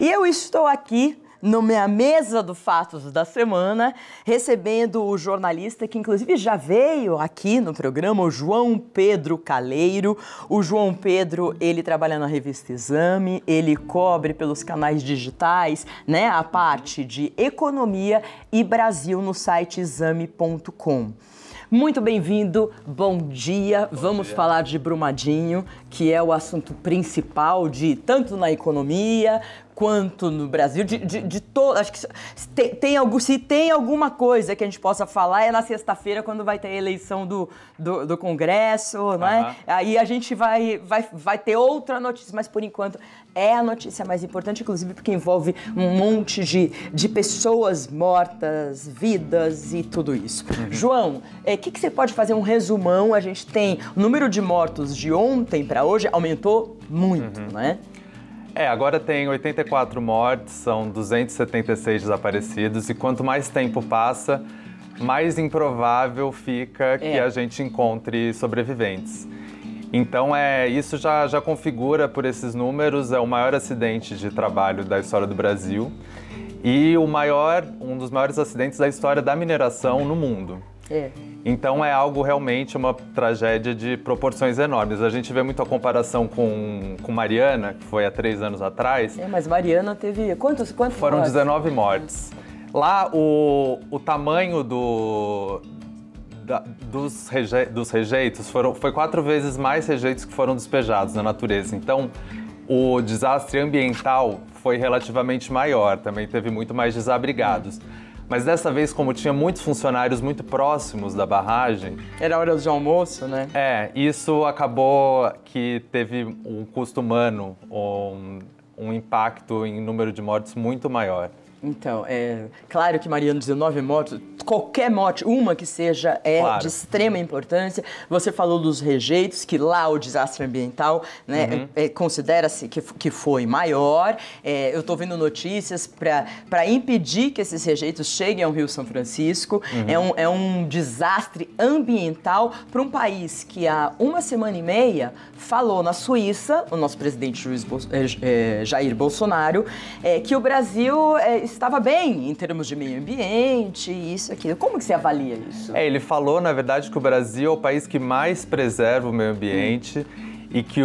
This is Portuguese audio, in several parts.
E eu estou aqui na minha mesa do Fatos da Semana, recebendo o jornalista que inclusive já veio aqui no programa, o João Pedro Caleiro. O João Pedro, ele trabalha na revista Exame, ele cobre pelos canais digitais, né, a parte de economia e Brasil no site exame.com. Muito bem-vindo, bom dia. Vamos falar de Brumadinho, que é o assunto principal de tanto na economia quanto no Brasil, de todo. Acho que se tem alguma coisa que a gente possa falar é na sexta-feira, quando vai ter a eleição do Congresso, né? Aí a gente vai ter outra notícia, mas por enquanto é a notícia mais importante, inclusive porque envolve um monte de pessoas mortas, vidas e tudo isso. João, o que você pode fazer um resumão? A gente tem o número de mortos de ontem para hoje aumentou muito, né? Agora tem 84 mortes, são 276 desaparecidos, e quanto mais tempo passa, mais improvável fica que a gente encontre sobreviventes. Então, isso já configura, por esses números, o maior acidente de trabalho da história do Brasil e um dos maiores acidentes da história da mineração no mundo. Então, é algo realmente uma tragédia de proporções enormes. A gente vê muito a comparação com Mariana, que foi há 3 anos atrás. Mas Mariana teve... Quantos Foram mortes? 19 mortes. Lá, o tamanho dos rejeitos foi 4 vezes mais rejeitos que foram despejados na natureza. Então, o desastre ambiental foi relativamente maior, também teve muito mais desabrigados. Mas dessa vez, como tinha muitos funcionários muito próximos da barragem... Era hora de almoço, né? Isso acabou que teve um custo humano, um impacto em número de mortes muito maior. Então, claro que Mariana, 19 mortes, qualquer morte, uma que seja, claro, de extrema importância. Você falou dos rejeitos, que lá o desastre ambiental, né, considera-se que foi maior. Eu estou vendo notícias para impedir que esses rejeitos cheguem ao Rio São Francisco. É um desastre ambiental para um país que há 1 semana e meia falou na Suíça, o nosso presidente Jair Bolsonaro, que o Brasil estava bem em termos de meio ambiente, isso, aquilo. Como que você avalia isso? Ele falou, na verdade, que o Brasil é o país que mais preserva o meio ambiente e que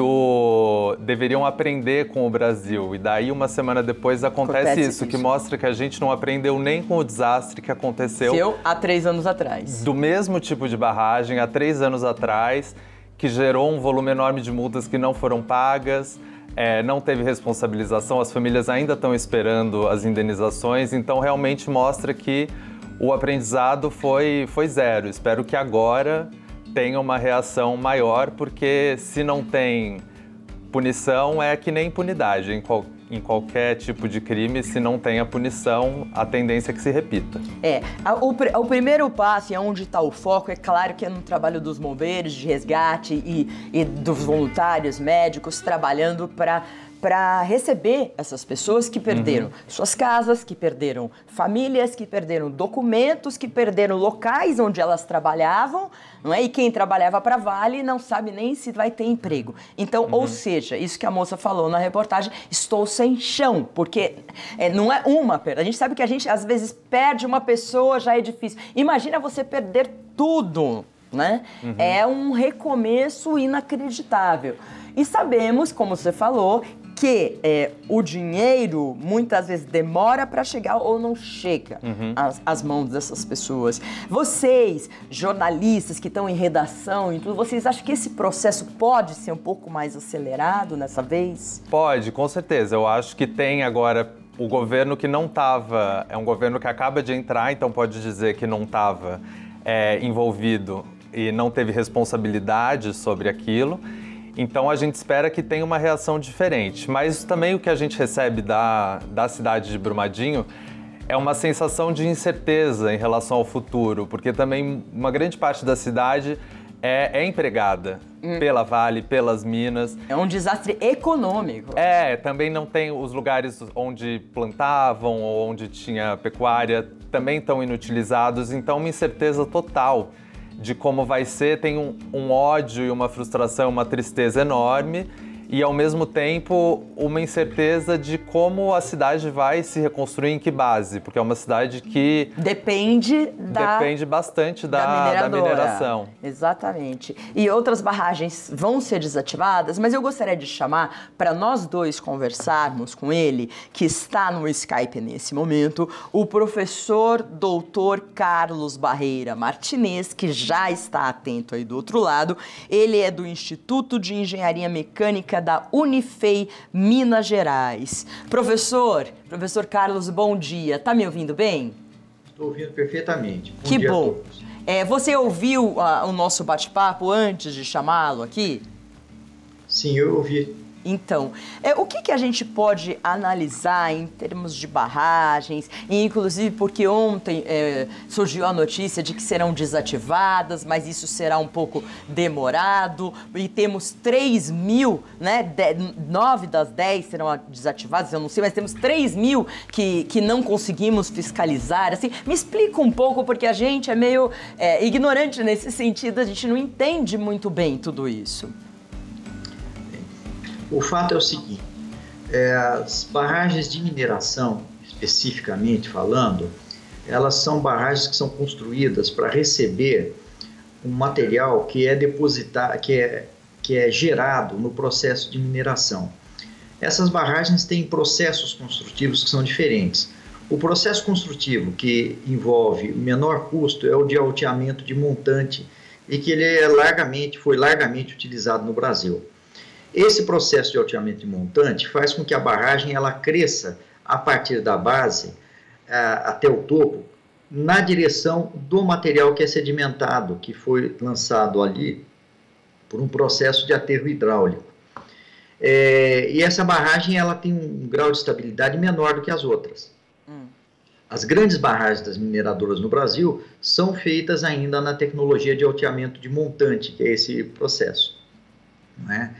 deveriam aprender com o Brasil. E daí, 1 semana depois, acontece isso, que mostra que a gente não aprendeu nem com o desastre que aconteceu há 3 anos atrás. Do mesmo tipo de barragem, há 3 anos atrás, que gerou um volume enorme de multas que não foram pagas. Não teve responsabilização, as famílias ainda estão esperando as indenizações, então realmente mostra que o aprendizado foi zero. Espero que agora tenha uma reação maior, porque se não tem punição, é que nem impunidade. Em qualquer tipo de crime, se não tem a punição, a tendência é que se repita. O primeiro passo, e onde está o foco, é claro que é no trabalho dos bombeiros, de resgate e dos voluntários médicos trabalhando para receber essas pessoas que perderam suas casas, que perderam famílias, que perderam documentos, que perderam locais onde elas trabalhavam, não é? E quem trabalhava para Vale não sabe nem se vai ter emprego. Então, ou seja, isso que a moça falou na reportagem, estou sem chão, porque não é uma perda. A gente sabe que a gente, às vezes, perde uma pessoa, já é difícil. Imagina você perder tudo, né? É um recomeço inacreditável. E sabemos, como você falou, que o dinheiro muitas vezes demora para chegar ou não chega às mãos dessas pessoas. Vocês, jornalistas que estão em redação e tudo, vocês acham que esse processo pode ser um pouco mais acelerado nessa vez? Pode, com certeza. Eu acho que tem agora o governo que não estava, é um governo que acaba de entrar, então pode dizer que não estava envolvido e não teve responsabilidade sobre aquilo. Então, a gente espera que tenha uma reação diferente. Mas também o que a gente recebe da cidade de Brumadinho é uma sensação de incerteza em relação ao futuro, porque também uma grande parte da cidade é empregada pela Vale, pelas minas. É um desastre econômico. Também não tem os lugares onde plantavam ou onde tinha pecuária, também estão inutilizados, então uma incerteza total de como vai ser, tem um ódio e uma frustração, uma tristeza enorme. e, ao mesmo tempo, uma incerteza de como a cidade vai se reconstruir, em que base, porque é uma cidade que depende bastante da mineração. Exatamente. E outras barragens vão ser desativadas, mas eu gostaria de chamar para nós dois conversarmos com ele, que está no Skype nesse momento, o professor doutor Carlos Barreira Martinez, que já está atento aí do outro lado. Ele é do Instituto de Engenharia Mecânica da Unifei, Minas Gerais. Professor Carlos, bom dia. Tá me ouvindo bem? Estou ouvindo perfeitamente. Que bom. Você ouviu o nosso bate-papo antes de chamá-lo aqui? Sim, eu ouvi. Então, o que a gente pode analisar em termos de barragens, e inclusive porque ontem surgiu a notícia de que serão desativadas, mas isso será um pouco demorado, e temos 3.000, né, 9 das 10 serão desativadas, eu não sei, mas temos 3.000 que não conseguimos fiscalizar. Assim, me explica um pouco, porque a gente é meio ignorante nesse sentido, a gente não entende muito bem tudo isso. O fato é o seguinte, as barragens de mineração, especificamente falando, elas são barragens que são construídas para receber um material que é depositado, que é gerado no processo de mineração. Essas barragens têm processos construtivos que são diferentes. O processo construtivo que envolve o menor custo é o de alteamento de montante e que ele foi largamente utilizado no Brasil. Esse processo de alteamento de montante faz com que a barragem ela cresça a partir da base até o topo, na direção do material que é sedimentado, que foi lançado ali por um processo de aterro hidráulico. E essa barragem ela tem um grau de estabilidade menor do que as outras. As grandes barragens das mineradoras no Brasil são feitas ainda na tecnologia de alteamento de montante, que é esse processo, não é?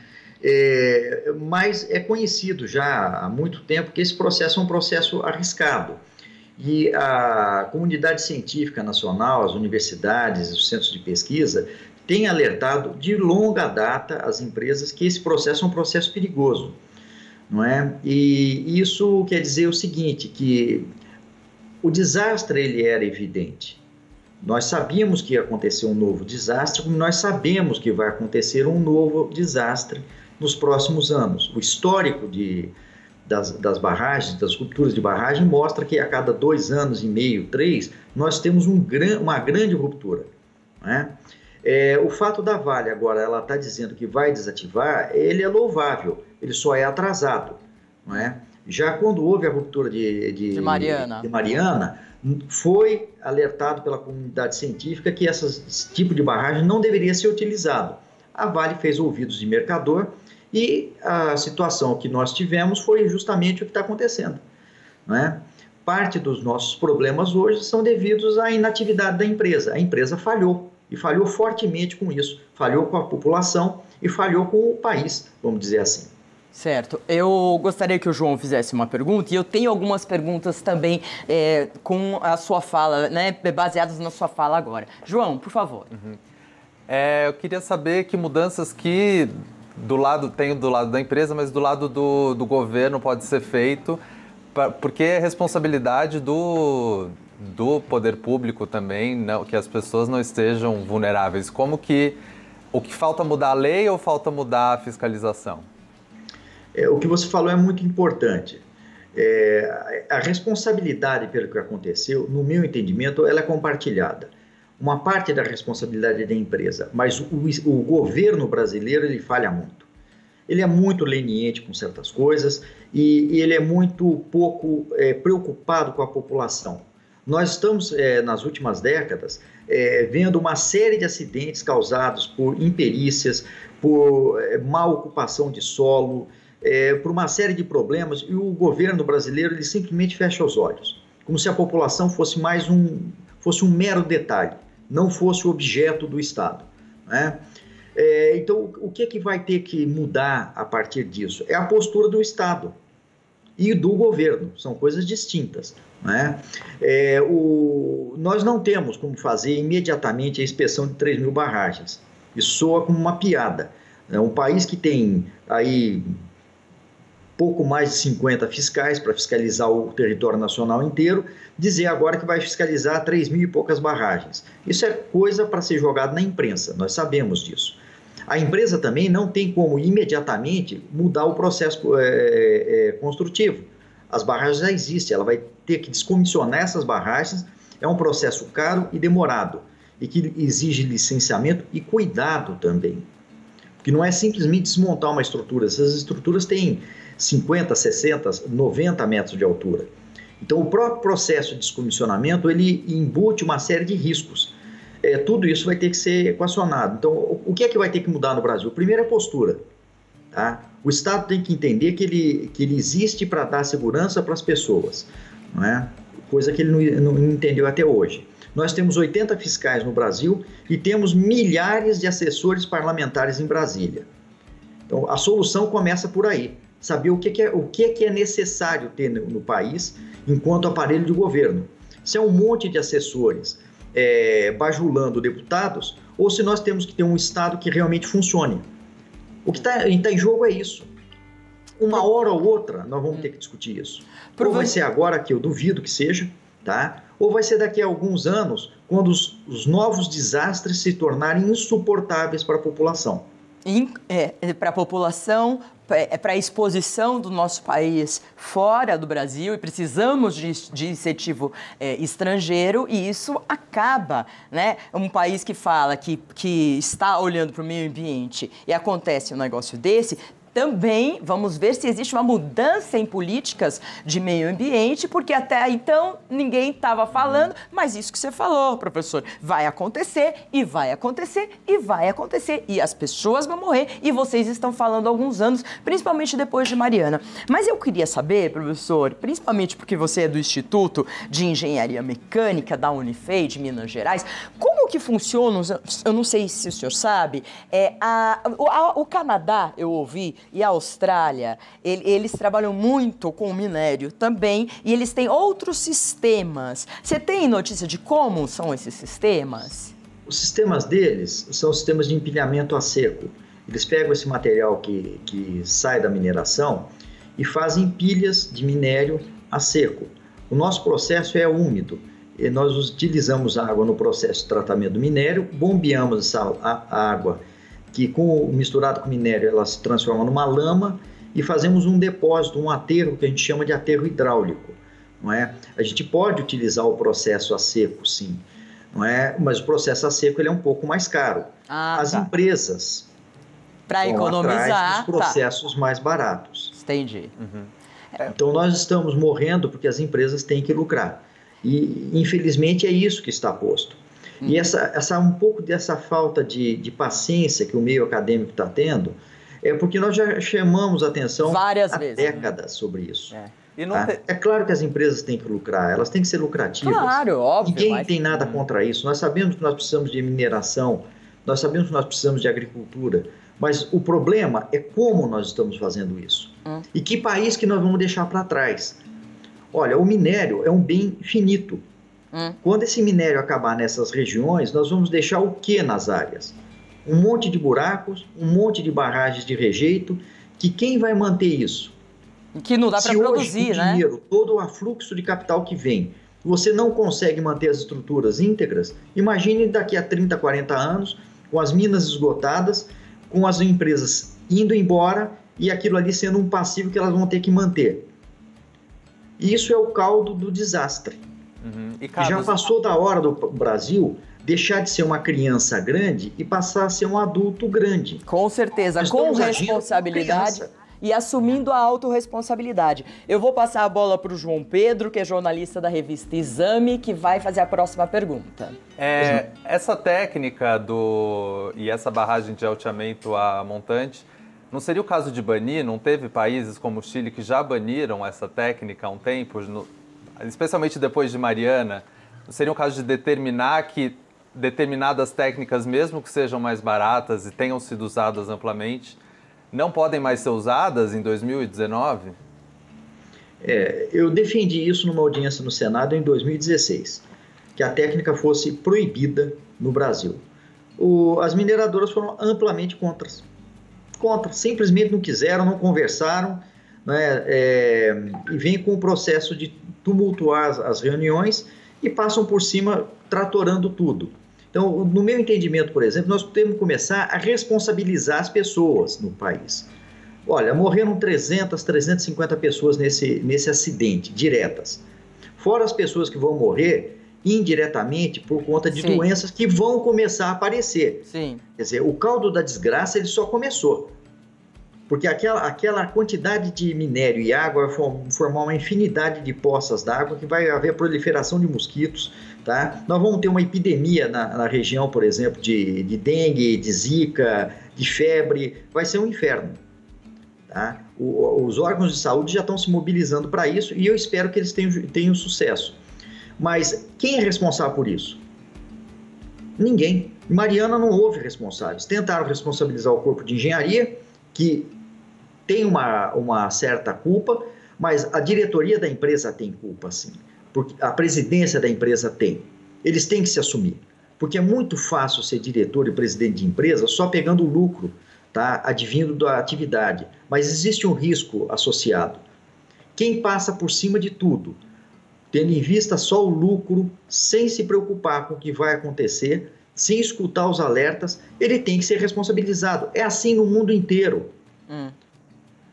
Mas é conhecido já há muito tempo que esse processo é um processo arriscado e a comunidade científica nacional, as universidades, os centros de pesquisa têm alertado de longa data as empresas que esse processo é um processo perigoso, não é? E isso quer dizer o seguinte, que o desastre ele era evidente. Nós sabíamos que ia acontecer um novo desastre, como nós sabemos que vai acontecer um novo desastre nos próximos anos. O histórico das barragens, das rupturas de barragem, mostra que a cada 2 anos e meio, 3, nós temos uma grande ruptura, né? O fato da Vale agora ela está dizendo que vai desativar, ele é louvável, ele só é atrasado, não é? Já quando houve a ruptura de Mariana, foi alertado pela comunidade científica que esse tipo de barragem não deveria ser utilizado. A Vale fez ouvidos de mercador e a situação que nós tivemos foi justamente o que está acontecendo, né? Parte dos nossos problemas hoje são devidos à inatividade da empresa. A empresa falhou, e falhou fortemente com isso. Falhou com a população e falhou com o país, vamos dizer assim. Certo. Eu gostaria que o João fizesse uma pergunta, e eu tenho algumas perguntas também com a sua fala, né, baseadas na sua fala agora. João, por favor. Eu queria saber que mudanças que do lado da empresa, mas do lado do governo pode ser feito, porque é responsabilidade do poder público também, não, que as pessoas não estejam vulneráveis. O que falta mudar a lei ou falta mudar a fiscalização? O que você falou é muito importante. A responsabilidade pelo que aconteceu, no meu entendimento, ela é compartilhada. Uma parte da responsabilidade é da empresa, mas o governo brasileiro ele falha muito. Ele é muito leniente com certas coisas e ele é muito pouco preocupado com a população. Nós estamos, nas últimas décadas, vendo uma série de acidentes causados por imperícias, por má ocupação de solo, por uma série de problemas, e o governo brasileiro ele simplesmente fecha os olhos, como se a população fosse fosse um mero detalhe, não fosse o objeto do Estado, né? Então, o que vai ter que mudar a partir disso? É a postura do Estado e do governo, são coisas distintas, né? Nós não temos como fazer imediatamente a inspeção de 3.000 barragens, isso soa como uma piada, É um país que tem aí pouco mais de 50 fiscais para fiscalizar o território nacional inteiro, dizer agora que vai fiscalizar 3 mil e poucas barragens. Isso é coisa para ser jogado na imprensa, nós sabemos disso. A empresa também não tem como imediatamente mudar o processo construtivo. As barragens já existem, ela vai ter que descomissionar essas barragens, é um processo caro e demorado, e que exige licenciamento e cuidado também. Porque não é simplesmente desmontar uma estrutura, essas estruturas têm 50, 60, 90 metros de altura. Então, o próprio processo de descomissionamento, ele embute uma série de riscos. Tudo isso vai ter que ser equacionado. Então, o que é que vai ter que mudar no Brasil? Primeiro é a postura. Tá? O Estado tem que entender que ele existe para dar segurança para as pessoas, não é? Coisa que ele não entendeu até hoje. Nós temos 80 fiscais no Brasil e temos milhares de assessores parlamentares em Brasília. Então, a solução começa por aí. Saber o que é necessário ter no país enquanto aparelho de governo. Se é um monte de assessores bajulando deputados, ou se nós temos que ter um Estado que realmente funcione. O que está em jogo é isso. Uma hora ou outra nós vamos ter que discutir isso. Ou vai ser agora, que eu duvido que seja, tá? Ou vai ser daqui a alguns anos, quando os novos desastres se tornarem insuportáveis para a população. Para a população, para a exposição do nosso país fora do Brasil, e precisamos de incentivo estrangeiro, e isso acaba, né? Um país que fala que está olhando para o meio ambiente e acontece um negócio desse, também vamos ver se existe uma mudança em políticas de meio ambiente, porque até então ninguém estava falando, mas isso que você falou, professor, vai acontecer e vai acontecer e vai acontecer, e as pessoas vão morrer, e vocês estão falando há alguns anos, principalmente depois de Mariana. Mas eu queria saber, professor, principalmente porque você é do Instituto de Engenharia Mecânica da Unifei, de Minas Gerais, como que funciona, eu não sei se o senhor sabe, o Canadá, eu ouvi, e a Austrália, eles trabalham muito com o minério também, e eles têm outros sistemas. Você tem notícia de como são esses sistemas? Os sistemas deles são sistemas de empilhamento a seco. Eles pegam esse material que sai da mineração e fazem pilhas de minério a seco. O nosso processo é úmido. E nós utilizamos água no processo de tratamento do minério, bombeamos essa água que misturado com minério ela se transforma numa lama, e fazemos um depósito, um aterro que a gente chama de aterro hidráulico, não é? A gente pode utilizar o processo a seco, sim, não é? Mas o processo a seco ele é um pouco mais caro. As empresas para economizar dos processos mais baratos. Entendi. Então nós estamos morrendo porque as empresas têm que lucrar, e infelizmente é isso que está posto. E um pouco dessa falta de paciência que o meio acadêmico está tendo é porque nós já chamamos a atenção várias há vezes, décadas sobre isso. É claro que as empresas têm que lucrar, elas têm que ser lucrativas. Claro, óbvio. Ninguém tem nada contra isso. Nós sabemos que nós precisamos de mineração, nós sabemos que nós precisamos de agricultura, mas o problema é como nós estamos fazendo isso. E que país que nós vamos deixar para trás. Olha, o minério é um bem finito. Quando esse minério acabar nessas regiões, nós vamos deixar o que nas áreas? Um monte de buracos, um monte de barragens de rejeito, que quem vai manter isso? Que não dá para produzir, né? Dinheiro, todo o afluxo de capital que vem, você não consegue manter as estruturas íntegras, imagine daqui a 30, 40 anos, com as minas esgotadas, com as empresas indo embora e aquilo ali sendo um passivo que elas vão ter que manter. E isso é o caldo do desastre. Já passou da hora do Brasil deixar de ser uma criança grande e passar a ser um adulto grande. Com certeza, com responsabilidade e assumindo a autorresponsabilidade. Eu vou passar a bola para o João Pedro, que é jornalista da revista Exame, que vai fazer a próxima pergunta. Essa técnica e essa barragem de alteamento a montante, não seria o caso de banir? Não teve países como o Chile que já baniram essa técnica há um tempo, especialmente depois de Mariana? Seria um caso de determinar que determinadas técnicas, mesmo que sejam mais baratas e tenham sido usadas amplamente, não podem mais ser usadas em 2019? Eu defendi isso numa audiência no Senado em 2016, que a técnica fosse proibida no Brasil. As mineradoras foram amplamente contra. simplesmente não quiseram, não conversaram, né, e vem com o processo de tumultuar as reuniões e passam por cima tratorando tudo. Então, no meu entendimento, por exemplo, nós temos que começar a responsabilizar as pessoas no país. Olha, morreram 300, 350 pessoas nesse acidente, diretas. Fora as pessoas que vão morrer indiretamente por conta de doenças que vão começar a aparecer. Sim. Quer dizer, o caldo da desgraça ele só começou. Porque aquela quantidade de minério e água vai formar uma infinidade de poças d'água que vai haver proliferação de mosquitos, tá? Nós vamos ter uma epidemia na região, por exemplo, de dengue, de zika, de febre, vai ser um inferno, tá? Os órgãos de saúde já estão se mobilizando para isso e eu espero que eles tenham sucesso. Mas quem é responsável por isso? Ninguém. Em Mariana não houve responsáveis. Tentaram responsabilizar o corpo de engenharia, que tem uma certa culpa, mas a diretoria da empresa tem culpa, sim. Porque a presidência da empresa tem. Eles têm que se assumir. Porque é muito fácil ser diretor e presidente de empresa só pegando o lucro, tá? Advindo da atividade. Mas existe um risco associado. Quem passa por cima de tudo, tendo em vista só o lucro, sem se preocupar com o que vai acontecer, sem escutar os alertas, ele tem que ser responsabilizado. É assim no mundo inteiro.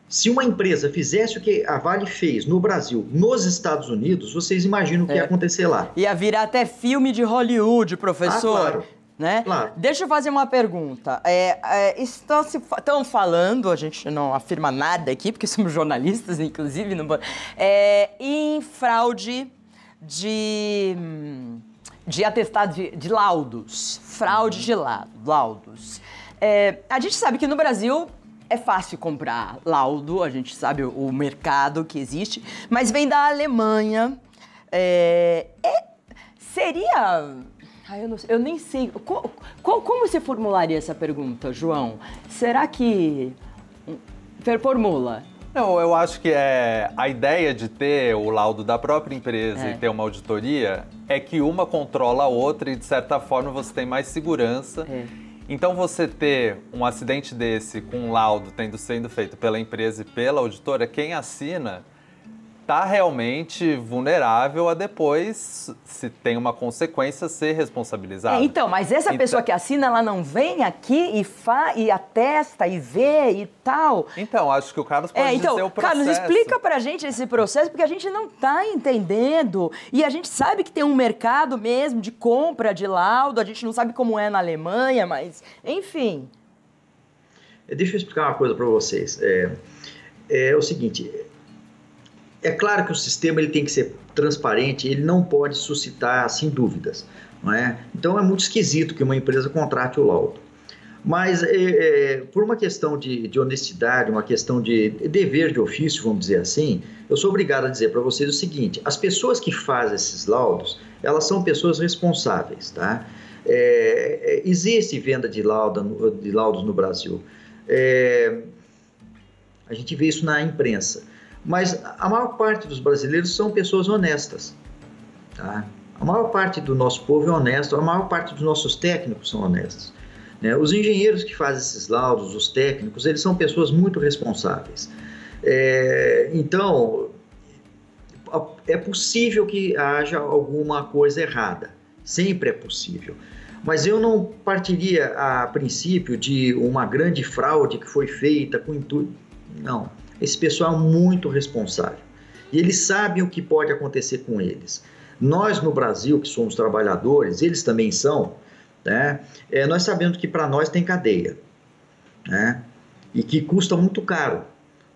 Se uma empresa fizesse o que a Vale fez no Brasil, nos Estados Unidos, vocês imaginam o que ia acontecer lá. Ia virar até filme de Hollywood, professor. Claro. Né? Claro. Deixa eu fazer uma pergunta. Estão falando, a gente não afirma nada aqui, porque somos jornalistas, inclusive, em fraude de atestado de laudos. Fraude de laudos. A gente sabe que no Brasil é fácil comprar laudo, a gente sabe o mercado que existe, mas vem da Alemanha. Seria... eu nem sei. Como você formularia essa pergunta, João? Será que... Formula. Não, eu acho que a ideia de ter o laudo da própria empresa e ter uma auditoria é que uma controla a outra e, de certa forma, você tem mais segurança. Então, você ter um acidente desse com um laudo sendo feito pela empresa e pela auditora, quem assina está realmente vulnerável a depois, se tem uma consequência, ser responsabilizado. Então, mas essa pessoa que assina, ela não vem aqui e atesta e vê e tal? Então, acho que o Carlos pode dizer o processo. Carlos, explica pra gente esse processo, porque a gente não tá entendendo. E a gente sabe que tem um mercado mesmo de compra de laudo, a gente não sabe como é na Alemanha, mas, enfim. Deixa eu explicar uma coisa para vocês. É o seguinte... É claro que o sistema ele tem que ser transparente, ele não pode suscitar, assim, dúvidas, não é? Então, é muito esquisito que uma empresa contrate o laudo. Mas, por uma questão de honestidade, uma questão de dever de ofício, vamos dizer assim, eu sou obrigado a dizer para vocês o seguinte: as pessoas que fazem esses laudos, elas são pessoas responsáveis, tá? Existe venda de laudos no Brasil. A gente vê isso na imprensa. Mas a maior parte dos brasileiros são pessoas honestas, tá? A maior parte do nosso povo é honesto, a maior parte dos nossos técnicos são honestos, né? Os engenheiros que fazem esses laudos, os técnicos, eles são pessoas muito responsáveis. Então, é possível que haja alguma coisa errada, sempre é possível. Mas eu não partiria, a princípio, de uma grande fraude que foi feita com intuito. Não. Esse pessoal é muito responsável e eles sabem o que pode acontecer com eles. Nós no Brasil, que somos trabalhadores, eles também são, né? Nós sabemos que para nós tem cadeia, né? E que custa muito caro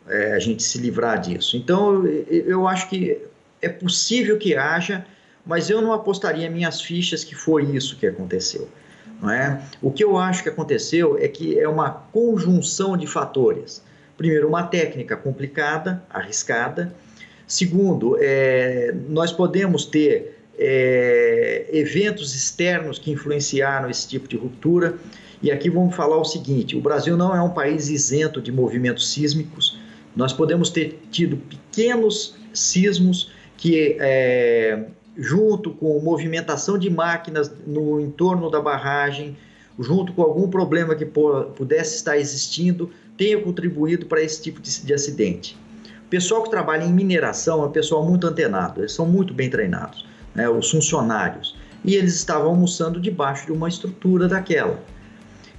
a gente se livrar disso. Então eu acho que é possível que haja, mas eu não apostaria minhas fichas que foi isso que aconteceu, não é? O que eu acho que aconteceu é que é uma conjunção de fatores. Primeiro, uma técnica complicada, arriscada. Segundo, nós podemos ter eventos externos que influenciaram esse tipo de ruptura. E aqui vamos falar o seguinte: o Brasil não é um país isento de movimentos sísmicos. Nós podemos ter tido pequenos sismos que, junto com movimentação de máquinas no entorno da barragem, junto com algum problema que pudesse estar existindo, tenha contribuído para esse tipo de acidente. O pessoal que trabalha em mineração é um pessoal muito antenado, eles são muito bem treinados, né, os funcionários, e eles estavam almoçando debaixo de uma estrutura daquela.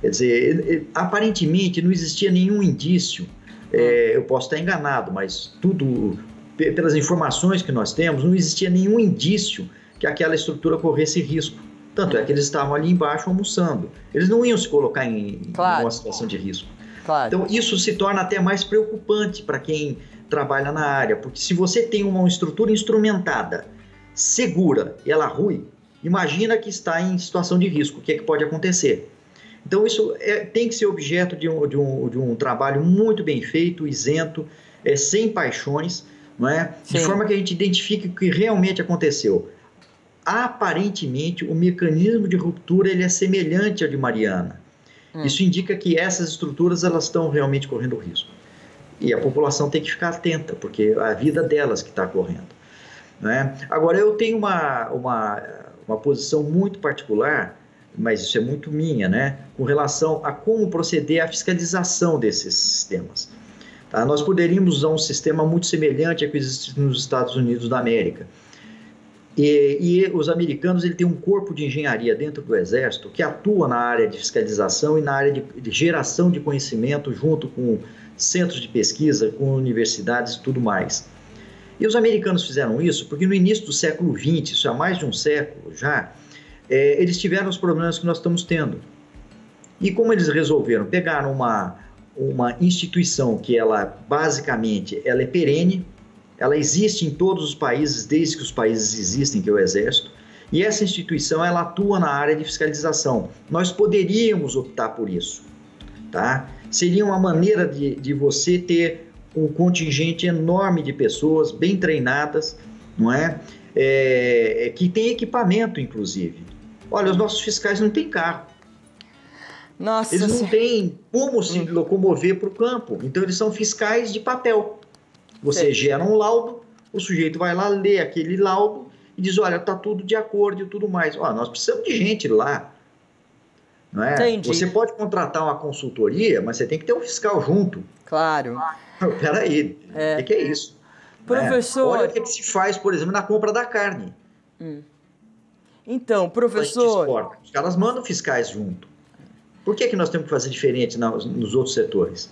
Quer dizer, aparentemente não existia nenhum indício, eu posso estar enganado, mas tudo, pelas informações que nós temos, não existia nenhum indício que aquela estrutura corresse risco. Tanto é que eles estavam ali embaixo almoçando. Eles não iam se colocar em uma situação de risco. Claro. Então, isso se torna até mais preocupante para quem trabalha na área, porque se você tem uma estrutura instrumentada, segura, e ela rui, imagina que está em situação de risco, o que é que pode acontecer? Então, isso tem que ser objeto de um trabalho muito bem feito, isento, sem paixões, não é? De forma que a gente identifique o que realmente aconteceu. Aparentemente, o mecanismo de ruptura ele é semelhante ao de Mariana. Isso indica que essas estruturas elas estão realmente correndo risco. E a população tem que ficar atenta, porque é a vida delas que está correndo. Né? Agora, eu tenho uma posição muito particular, mas isso é muito minha, né? Com relação a como proceder à fiscalização desses sistemas. Tá? Nós poderíamos usar um sistema muito semelhante ao que existe nos Estados Unidos da América. E os americanos têm um corpo de engenharia dentro do Exército que atua na área de fiscalização e na área de geração de conhecimento junto com centros de pesquisa, com universidades e tudo mais. E os americanos fizeram isso porque no início do século XX, isso há mais de um século já, eles tiveram os problemas que nós estamos tendo. E como eles resolveram? Pegaram uma instituição que ela basicamente ela é perene, ela existe em todos os países, desde que os países existem, que é o Exército, e essa instituição ela atua na área de fiscalização. Nós poderíamos optar por isso, tá? Seria uma maneira de você ter um contingente enorme de pessoas bem treinadas, não é? Que tem equipamento, inclusive. Olha, os nossos fiscais não têm carro. Nossa, eles não têm como se locomover para o campo, então eles são fiscais de papel. Você gera um laudo, o sujeito vai lá ler aquele laudo e diz, olha, está tudo de acordo e tudo mais. Olha, nós precisamos de gente lá. Não é? Entendi. Você pode contratar uma consultoria, mas você tem que ter um fiscal junto. Claro. Peraí, o que é isso? Professor... Olha o que se faz, por exemplo, na compra da carne. Então, professor... Os caras mandam fiscais junto. Por que nós temos que fazer diferente nos outros setores?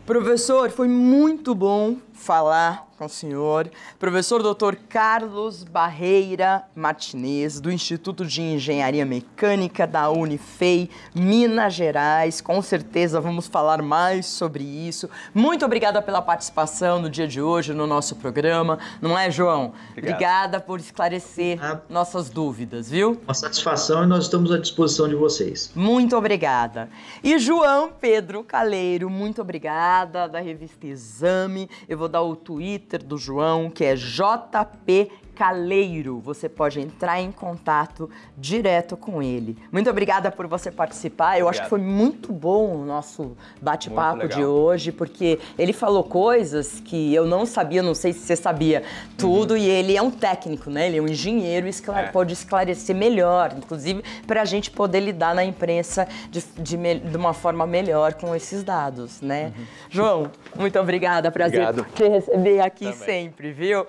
Professor, foi muito bom falar com o senhor. Professor Dr. Carlos Barreira Martinez, do Instituto de Engenharia Mecânica da Unifei, Minas Gerais. Com certeza vamos falar mais sobre isso. Muito obrigada pela participação no dia de hoje no nosso programa. Não é, João? Obrigada por esclarecer nossas dúvidas, viu? Uma satisfação e nós estamos à disposição de vocês. Muito obrigada. E João Pedro Caleiro, muito obrigada, da revista Exame. Eu vou dar o Twitter do João, que é JP Caleiro. Você pode entrar em contato direto com ele. Muito obrigada por você participar. Eu acho que foi muito bom o nosso bate-papo de hoje, porque ele falou coisas que eu não sabia, não sei se você sabia tudo, e ele é um técnico, né? Ele é um engenheiro e pode esclarecer melhor, inclusive para a gente poder lidar na imprensa de uma forma melhor com esses dados, né? João, muito obrigada. Prazer te receber aqui sempre, viu?